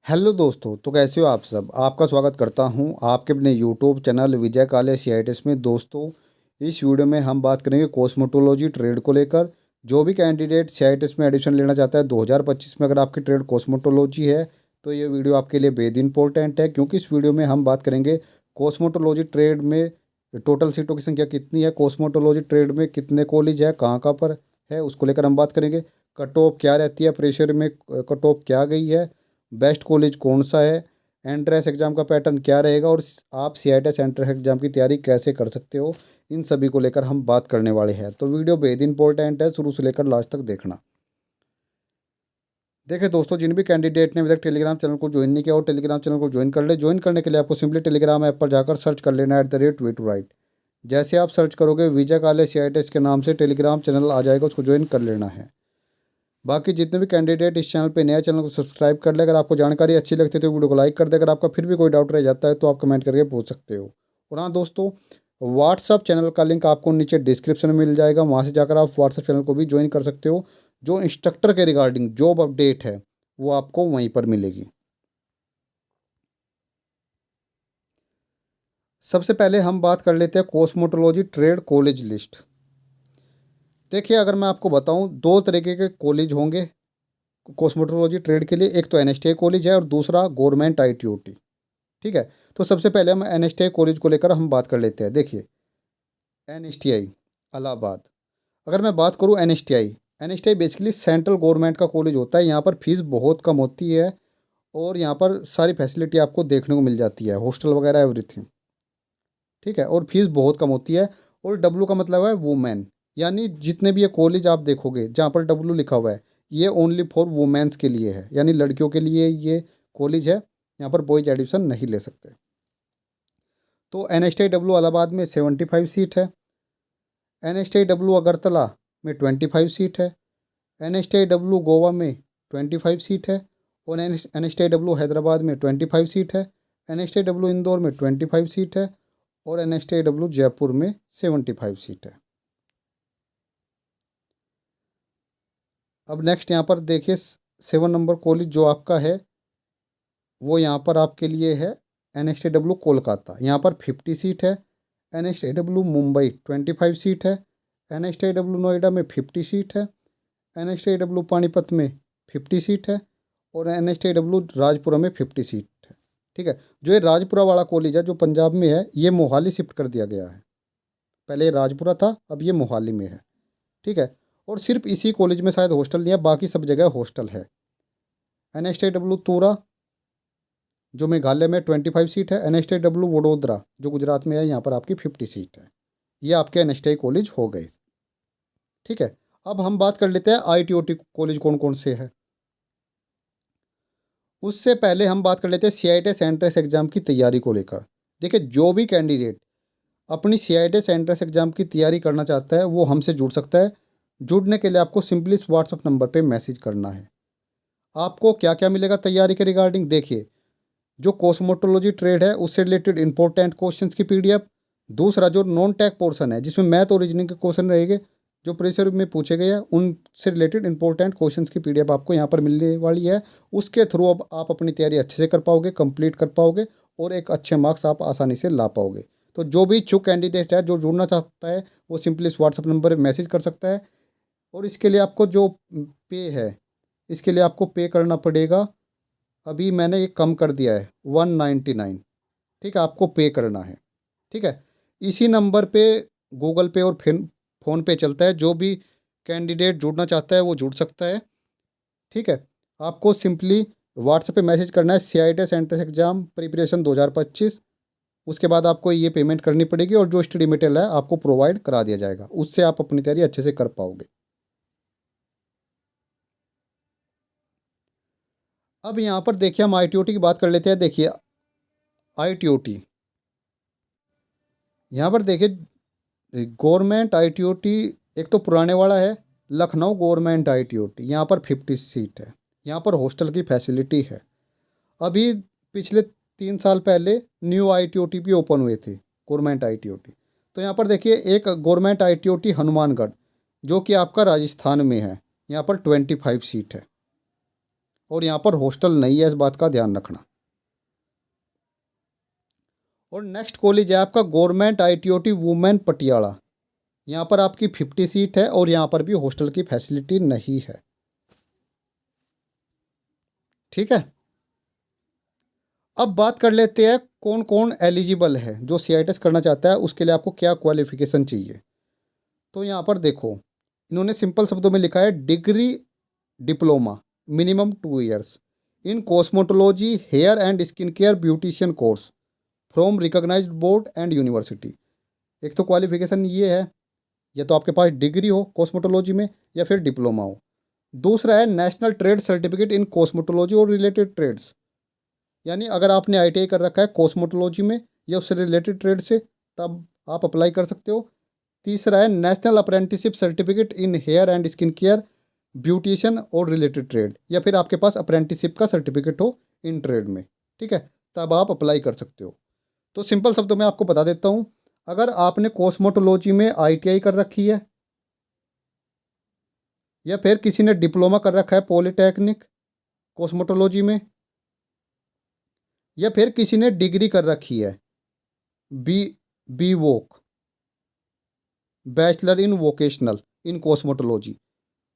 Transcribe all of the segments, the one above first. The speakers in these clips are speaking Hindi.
हेलो दोस्तों, तो कैसे हो आप सब। आपका स्वागत करता हूं आपके अपने यूट्यूब चैनल विजय काले सीआईटीएस में। दोस्तों, इस वीडियो में हम बात करेंगे कॉस्मेटोलॉजी ट्रेड को लेकर। जो भी कैंडिडेट सीआईटीएस में एडमिशन लेना चाहता है 2025 में, अगर आपकी ट्रेड कॉस्मेटोलॉजी है तो ये वीडियो आपके लिए बेहद इंपॉर्टेंट है, क्योंकि इस वीडियो में हम बात करेंगे कॉस्मेटोलॉजी ट्रेड में टोटल सीटों की संख्या कितनी है, कॉस्मेटोलॉजी ट्रेड में कितने कॉलेज है, कहाँ कहाँ पर है, उसको लेकर हम बात करेंगे। कट ऑफ क्या रहती है, प्रेशर में कट ऑफ क्या गई है, बेस्ट कॉलेज कौन सा है, एंट्रेंस एग्ज़ाम का पैटर्न क्या रहेगा, और आप सीआईटीएस एंट्रेंस एग्ज़ाम की तैयारी कैसे कर सकते हो, इन सभी को लेकर हम बात करने वाले हैं। तो वीडियो बेहद इंपॉर्टेंट है, शुरू से लेकर लास्ट तक देखना। देखिए दोस्तों, जिन भी कैंडिडेट ने अभी तक टेलीग्राम चैनल को ज्वाइन नहीं किया, और टेलीग्राम चैनल को ज्वाइन कर ले। ज्वाइन करने के लिए आपको सिंपली टेलीग्राम ऐप पर जाकर सर्च कर लेना @वे टू राइट। जैसे आप सर्च करोगे विजय काले सीआईटीएस के नाम से टेलीग्राम चैनल आ जाएगा, उसको ज्वाइन कर लेना है। बाकी जितने भी कैंडिडेट इस चैनल पे नया, चैनल को सब्सक्राइब कर ले। अगर आपको जानकारी अच्छी लगती है तो वीडियो को लाइक कर दे। अगर आपका फिर भी कोई डाउट रह जाता है तो आप कमेंट करके पूछ सकते हो। और हाँ दोस्तों, व्हाट्सअप चैनल का लिंक आपको नीचे डिस्क्रिप्शन में मिल जाएगा, वहाँ से जाकर आप व्हाट्सअप चैनल को भी ज्वाइन कर सकते हो। जो इंस्ट्रक्टर के रिगार्डिंग जॉब अपडेट है वो आपको वहीं पर मिलेगी। सबसे पहले हम बात कर लेते हैं कॉस्मेटोलॉजी ट्रेड कॉलेज लिस्ट। देखिए, अगर मैं आपको बताऊं, दो तरीके के कॉलेज होंगे कॉस्मेटोलॉजी ट्रेड के लिए। एक तो एनएसटीआई कॉलेज है और दूसरा गवर्नमेंट आईटीओटी। ठीक है, तो सबसे पहले हम एनएसटीआई कॉलेज को लेकर हम बात कर लेते हैं। देखिए, एनएसटीआई इलाहाबाद। अगर मैं बात करूं NSTI, NSTI basically central government का कॉलेज होता है। यहाँ पर फीस बहुत कम होती है और यहाँ पर सारी फैसिलिटी आपको देखने को मिल जाती है, हॉस्टल वगैरह एवरीथिंग। ठीक है, और फीस बहुत कम होती है। और डब्लू का मतलब है वुमेन, यानी जितने भी ये कॉलेज आप देखोगे जहाँ पर डब्लू लिखा हुआ है, ये ओनली फॉर वुमेन्स के लिए है, यानी लड़कियों के लिए ये कॉलेज है। यहाँ पर बॉयज एडमिशन नहीं ले सकते। तो N S T W Allahabad में 75 सीट है। N S T W Agartala में 25 सीट है। N S T W Goa में 25 सीट है। और N S T W Hyderabad में 25 सीट है। N S T W Indore में 25 सीट है। और N S T W Jaipur में 75 सीट है। अब नेक्स्ट यहाँ पर देखिए, 7 नंबर कॉलेज जो आपका है वो यहाँ पर आपके लिए है N S T W Kolkata. यहाँ पर 50 सीट है। N S T W Mumbai 25 seat है। N S T W Noida में 50 सीट है। N S T W Panipat में 50 सीट है। और N S T W Rajpura में 50 सीट है। ठीक है, जो ये राजपुरा वाला कॉलेज है जो पंजाब में है, ये मोहाली शिफ्ट कर दिया गया है। पहले ये राजपुरा था, अब ये मोहाली में है। ठीक है, और सिर्फ इसी कॉलेज में शायद हॉस्टल नहीं है, बाकी सब जगह हॉस्टल है। एन एस टी डब्ल्यू तूरा जो मेघालय में 25 सीट है। N S T W Vadodara जो गुजरात में है, यहाँ पर आपकी 50 सीट है। ये आपके एन एस टी कॉलेज हो गए। ठीक है, अब हम बात कर लेते हैं I T O T college कौन कौन से है। उससे पहले हम बात कर लेते हैं C I T S entrance exam की तैयारी को लेकर। देखिए, जो भी कैंडिडेट अपनी C I T S entrance exam की तैयारी करना चाहता है वो हमसे जुड़ सकता है। जुड़ने के लिए आपको सिंपली इस व्हाट्सअप नंबर पे मैसेज करना है। आपको क्या क्या मिलेगा तैयारी के रिगार्डिंग, देखिए, जो कॉस्मेटोलॉजी ट्रेड है उससे रिलेटेड इंपॉर्टेंट क्वेश्चंस की पीडीएफ। दूसरा, जो नॉन टैग पोर्शन है जिसमें मैथ और रीजनिंग के क्वेश्चन रहेंगे जो प्रीवियस में पूछे गए हैं, उनसे रिलेटेड इंपॉर्टेंट क्वेश्चंस की पीडीएफ आपको यहाँ पर मिलने वाली है। उसके थ्रू अब आप अपनी तैयारी अच्छे से कर पाओगे, कंप्लीट कर पाओगे, और एक अच्छे मार्क्स आप आसानी से ला पाओगे। तो जो भी इच्छुक कैंडिडेट है जो जुड़ना चाहता है वो सिंपली इस व्हाट्सअप नंबर पर मैसेज कर सकता है। और इसके लिए आपको जो पे है, इसके लिए आपको पे करना पड़ेगा। अभी मैंने ये कम कर दिया है 199। ठीक है, आपको पे करना है। ठीक है, इसी नंबर पे गूगल पे और फिर फ़ोन पे चलता है। जो भी कैंडिडेट जुड़ना चाहता है वो जुड़ सकता है। ठीक है, आपको सिंपली व्हाट्सएप पे मैसेज करना है C I T S entrance exam preparation 2025। उसके बाद आपको ये पेमेंट करनी पड़ेगी और जो स्टडी मटेरियल है आपको प्रोवाइड करा दिया जाएगा। उससे आप अपनी तैयारी अच्छे से कर पाओगे। अब यहाँ पर देखिए, हम आई टी ओ टी की बात कर लेते हैं। देखिए, आई टी ओ टी यहाँ पर देखिए, government I T O T एक तो पुराने वाला है, Lucknow government I T O T. यहाँ पर 50 सीट है। यहाँ पर हॉस्टल की फैसिलिटी है। अभी पिछले 3 साल पहले new I T O T भी ओपन हुए थे, government I T O T. तो यहाँ पर देखिए, एक government I T O T Hanumangarh जो कि आपका राजस्थान में है, यहाँ पर 25 सीट है। और यहाँ पर हॉस्टल नहीं है, इस बात का ध्यान रखना। और नेक्स्ट कॉलेज है आपका गवर्नमेंट ITOT वुमेन पटियाला। यहाँ पर आपकी 50 सीट है और यहाँ पर भी हॉस्टल की फैसिलिटी नहीं है। ठीक है, अब बात कर लेते हैं कौन कौन एलिजिबल है जो CITES करना चाहता है, उसके लिए आपको क्या क्वालिफिकेशन चाहिए। तो यहाँ पर देखो, इन्होंने सिंपल शब्दों में लिखा है degree diploma minimum 2 years in cosmetology hair and skin care beautician course from recognised board and university. एक तो क्वालिफिकेशन ये है, या तो आपके पास डिग्री हो कॉस्मेटोलॉजी में या फिर डिप्लोमा हो। दूसरा है national trade certificate in cosmetology और रिलेटेड ट्रेड्स, यानी अगर आपने ITI कर रखा है कॉस्मेटोलॉजी में या उससे रिलेटेड ट्रेड से, तब आप अप्लाई कर सकते हो। तीसरा है national apprenticeship certificate in hair and skin care beautician और रिलेटेड ट्रेड, या फिर आपके पास अप्रेंटिसशिप का सर्टिफिकेट हो इन ट्रेड में। ठीक है, तब आप अप्लाई कर सकते हो। तो सिंपल शब्दों में आपको बता देता हूँ, अगर आपने कॉस्मेटोलॉजी में ITI कर रखी है, या फिर किसी ने डिप्लोमा कर रखा है पॉलीटेक्निक कॉस्मेटोलॉजी में, या फिर किसी ने डिग्री कर रखी है B B Voc bachelor in vocational in cosmetology,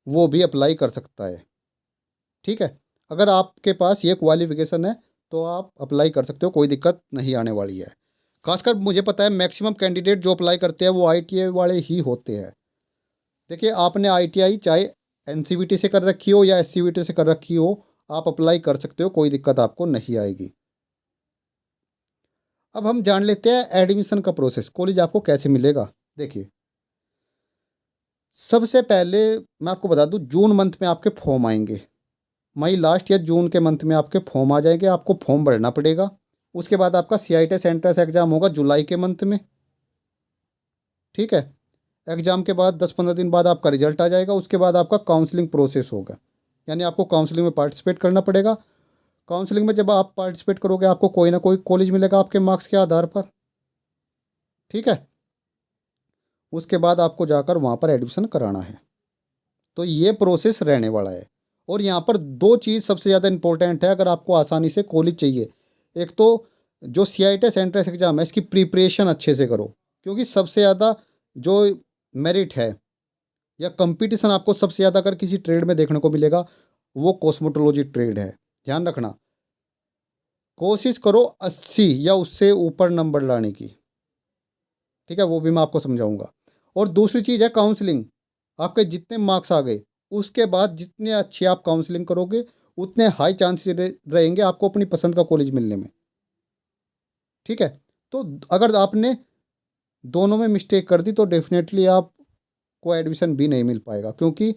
वो भी अप्लाई कर सकता है। ठीक है, अगर आपके पास ये क्वालिफिकेशन है तो आप अप्लाई कर सकते हो, कोई दिक्कत नहीं आने वाली है। खासकर मुझे पता है मैक्सिमम कैंडिडेट जो अप्लाई करते हैं वो ITI वाले ही होते हैं। देखिए, आपने ITI चाहे NCVT से कर रखी हो या SCVT से कर रखी हो, आप अप्लाई कर सकते हो, कोई दिक्कत आपको नहीं आएगी। अब हम जान लेते हैं एडमिशन का प्रोसेस, कॉलेज आपको कैसे मिलेगा। देखिए, सबसे पहले मैं आपको बता दूं, जून मंथ में आपके फॉर्म आएंगे। मई लास्ट या जून के मंथ में आपके फॉर्म आ जाएंगे, आपको फॉर्म भरना पड़ेगा। उसके बाद आपका CITES एंट्रेंस एग्ज़ाम होगा जुलाई के मंथ में। ठीक है, एग्ज़ाम के बाद 10-15 दिन बाद आपका रिजल्ट आ जाएगा। उसके बाद आपका काउंसलिंग प्रोसेस होगा, यानी आपको काउंसलिंग में पार्टिसिपेट करना पड़ेगा। काउंसलिंग में जब आप पार्टिसिपेट करोगे, आपको कोई ना कोई कॉलेज मिलेगा आपके मार्क्स के आधार पर। ठीक है, उसके बाद आपको जाकर वहाँ पर एडमिशन कराना है। तो ये प्रोसेस रहने वाला है। और यहाँ पर दो चीज़ सबसे ज़्यादा इंपॉर्टेंट है अगर आपको आसानी से कॉलेज चाहिए। एक तो जो CITES एंट्रेंस एग्ज़ाम है, इसकी प्रिपरेशन अच्छे से करो, क्योंकि सबसे ज़्यादा जो मेरिट है या कंपटीशन आपको सबसे ज़्यादा अगर किसी ट्रेड में देखने को मिलेगा, वो कॉस्मेटोलॉजी ट्रेड है। ध्यान रखना, कोशिश करो 80 या उससे ऊपर नंबर लाने की। ठीक है, वो भी मैं आपको समझाऊंगा। और दूसरी चीज़ है काउंसलिंग। आपके जितने मार्क्स आ गए, उसके बाद जितने अच्छे आप काउंसलिंग करोगे, उतने हाई चांसेस रहेंगे आपको अपनी पसंद का कॉलेज मिलने में। ठीक है, तो अगर आपने दोनों में मिस्टेक कर दी तो डेफिनेटली आपको एडमिशन भी नहीं मिल पाएगा, क्योंकि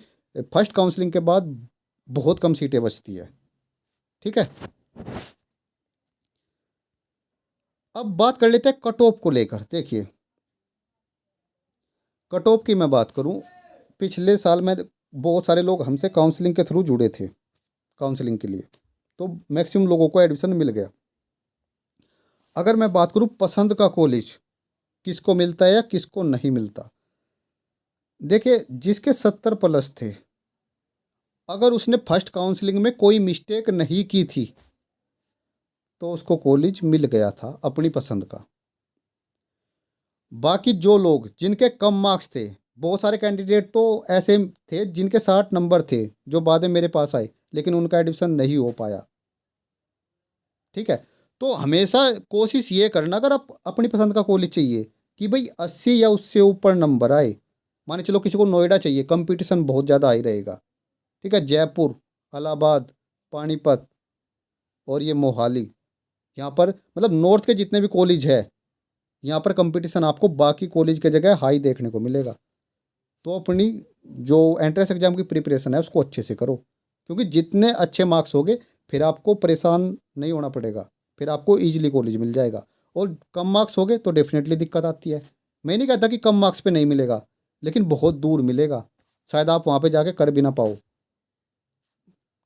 फर्स्ट काउंसलिंग के बाद बहुत कम सीटें बचती है। ठीक है, अब बात कर लेते हैं कट ऑफ को लेकर। देखिए, कट ऑफ की मैं बात करूं, पिछले साल में बहुत सारे लोग हमसे काउंसलिंग के थ्रू जुड़े थे काउंसलिंग के लिए, तो मैक्सिमम लोगों को एडमिशन मिल गया। अगर मैं बात करूं पसंद का कॉलेज किसको मिलता है या किसको नहीं मिलता, देखिए, जिसके 70+ थे, अगर उसने फर्स्ट काउंसलिंग में कोई मिस्टेक नहीं की थी तो उसको कॉलेज मिल गया था अपनी पसंद का। बाकी जो लोग जिनके कम मार्क्स थे, बहुत सारे कैंडिडेट तो ऐसे थे जिनके 60 नंबर थे जो बाद में मेरे पास आए, लेकिन उनका एडमिशन नहीं हो पाया। ठीक है, तो हमेशा कोशिश ये करना, अगर आप अपनी पसंद का कॉलेज चाहिए, कि भाई 80 या उससे ऊपर नंबर आए। मान चलो किसी को नोएडा चाहिए, कंपटीशन बहुत ज़्यादा हाई रहेगा। ठीक है, जयपुर, इलाहाबाद, पानीपत और ये मोहाली, यहाँ पर मतलब नॉर्थ के जितने भी कॉलेज है, यहाँ पर कंपटीशन आपको बाकी कॉलेज के जगह हाई देखने को मिलेगा। तो अपनी जो एंट्रेंस एग्ज़ाम की प्रिपरेशन है उसको अच्छे से करो, क्योंकि जितने अच्छे मार्क्स होंगे फिर आपको परेशान नहीं होना पड़ेगा, फिर आपको ईजिली कॉलेज मिल जाएगा। और कम मार्क्स होंगे तो डेफिनेटली दिक्कत आती है। मैं नहीं कहता कि कम मार्क्स पे नहीं मिलेगा, लेकिन बहुत दूर मिलेगा, शायद आप वहाँ पे जाके कर भी ना पाओ।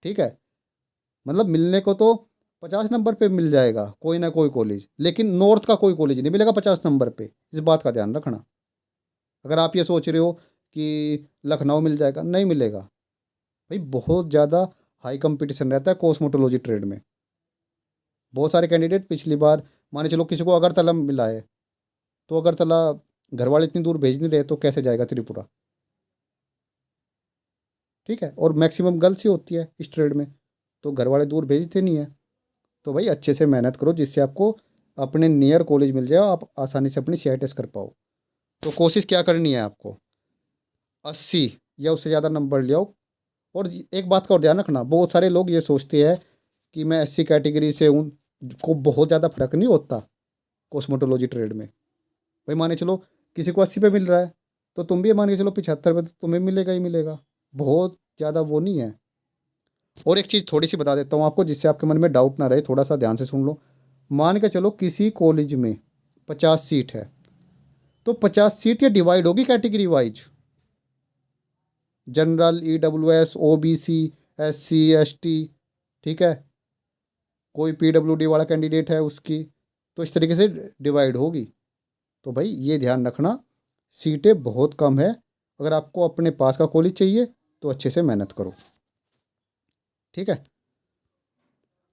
ठीक है, मतलब मिलने को तो 50 नंबर पे मिल जाएगा कोई ना कोई कॉलेज, लेकिन नॉर्थ का कोई कॉलेज नहीं मिलेगा 50 नंबर पे। इस बात का ध्यान रखना। अगर आप ये सोच रहे हो कि लखनऊ मिल जाएगा, नहीं मिलेगा भाई, बहुत ज़्यादा हाई कंपटीशन रहता है कॉस्मेटोलॉजी ट्रेड में। बहुत सारे कैंडिडेट पिछली बार, माने चलो किसी को अगरतला मिला है, तो अगरतला घर वाले इतनी दूर भेज नहीं रहे तो कैसे जाएगा त्रिपुरा? ठीक है, और मैक्सिमम गर्ल्स ही होती है इस ट्रेड में, तो घर वाले दूर भेजते नहीं है। तो भाई अच्छे से मेहनत करो जिससे आपको अपने नियर कॉलेज मिल जाए, आप आसानी से अपनी CI टेस्ट कर पाओ। तो कोशिश क्या करनी है आपको, 80 या उससे ज़्यादा नंबर ले आओ। और एक बात का और ध्यान रखना, बहुत सारे लोग ये सोचते हैं कि मैं SC कैटेगरी से हूँ, को बहुत ज़्यादा फर्क नहीं होता कॉस्मेटोलॉजी ट्रेड में। भाई माने चलो किसी को 80 पे मिल रहा है, तो तुम भी मान के चलो 75 पे, तो तुम्हें मिलेगा ही मिलेगा। बहुत ज़्यादा वो नहीं है। और एक चीज़ थोड़ी सी बता देता हूँ आपको, जिससे आपके मन में डाउट ना रहे, थोड़ा सा ध्यान से सुन लो। मान के चलो किसी कॉलेज में 50 सीट है, तो 50 सीट ये डिवाइड होगी category wise, general, EWS, OBC, SC ST, ठीक है, कोई PWD वाला कैंडिडेट है उसकी, तो इस तरीके से डिवाइड होगी। तो भाई ये ध्यान रखना, सीटें बहुत कम है। अगर आपको अपने पास का कॉलेज चाहिए तो अच्छे से मेहनत करो, ठीक है।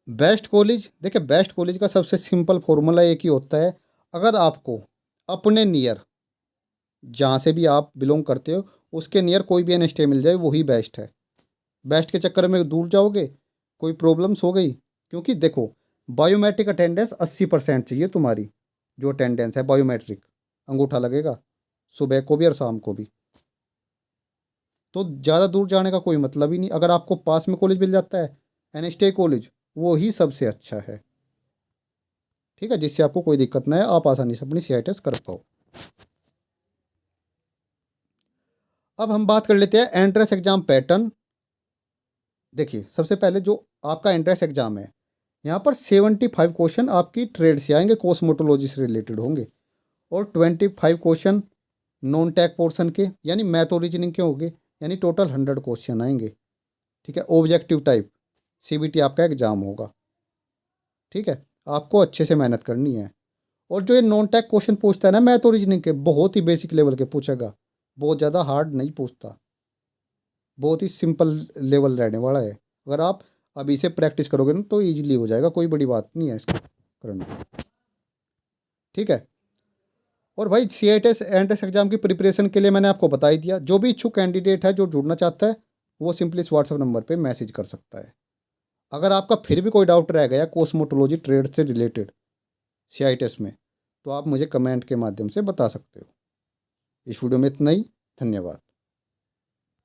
बेस्ट कॉलेज, देखिए बेस्ट कॉलेज का सबसे सिंपल फॉर्मूला एक ही होता है, अगर आपको अपने नियर, जहाँ से भी आप बिलोंग करते हो उसके नियर कोई भी NST मिल जाए वही बेस्ट है। बेस्ट के चक्कर में दूर जाओगे, कोई प्रॉब्लम्स हो गई, क्योंकि देखो बायोमेट्रिक अटेंडेंस 80% चाहिए तुम्हारी, जो अटेंडेंस है बायोमेट्रिक, अंगूठा लगेगा सुबह को भी और शाम को भी। तो ज़्यादा दूर जाने का कोई मतलब ही नहीं, अगर आपको पास में कॉलेज मिल जाता है NST कॉलेज, वो ही सबसे अच्छा है, ठीक है, जिससे आपको कोई दिक्कत ना है, आप आसानी से अपनी CI टेस्ट कर पाओ। अब हम बात कर लेते हैं एंट्रेंस एग्जाम पैटर्न। देखिए सबसे पहले जो आपका एंट्रेंस एग्जाम है, यहाँ पर 75 क्वेश्चन आपकी ट्रेड से आएंगे, कॉस्मेटोलॉजी से रिलेटेड होंगे, और 25 क्वेश्चन नॉन टैग पोर्शन के यानी मैथ और रीजनिंग के होंगे, यानी टोटल 100 क्वेश्चन आएंगे, ठीक है। ऑब्जेक्टिव टाइप CBT आपका एग्जाम होगा, ठीक है। आपको अच्छे से मेहनत करनी है। और जो ये नॉन टैग क्वेश्चन पूछता है ना मैथ और रीजनिंग के, बहुत ही बेसिक लेवल के पूछेगा, बहुत ज़्यादा हार्ड नहीं पूछता, बहुत ही सिंपल लेवल रहने वाला है। अगर आप अभी से प्रैक्टिस करोगे ना तो ईजिली हो जाएगा, कोई बड़ी बात नहीं है इसको करना, ठीक है। और भाई CI टेस्ट एंट्रेंस एग्जाम की प्रिपरेशन के लिए मैंने आपको बता ही दिया। जो भी इच्छुक कैंडिडेट है जो जुड़ना चाहता है वो सिंपली इस WhatsApp नंबर पे मैसेज कर सकता है। अगर आपका फिर भी कोई डाउट रह गया कॉस्मेटोलॉजी ट्रेड से रिलेटेड CI टेस्ट में, तो आप मुझे कमेंट के माध्यम से बता सकते हो। इस वीडियो में इतना ही, धन्यवाद।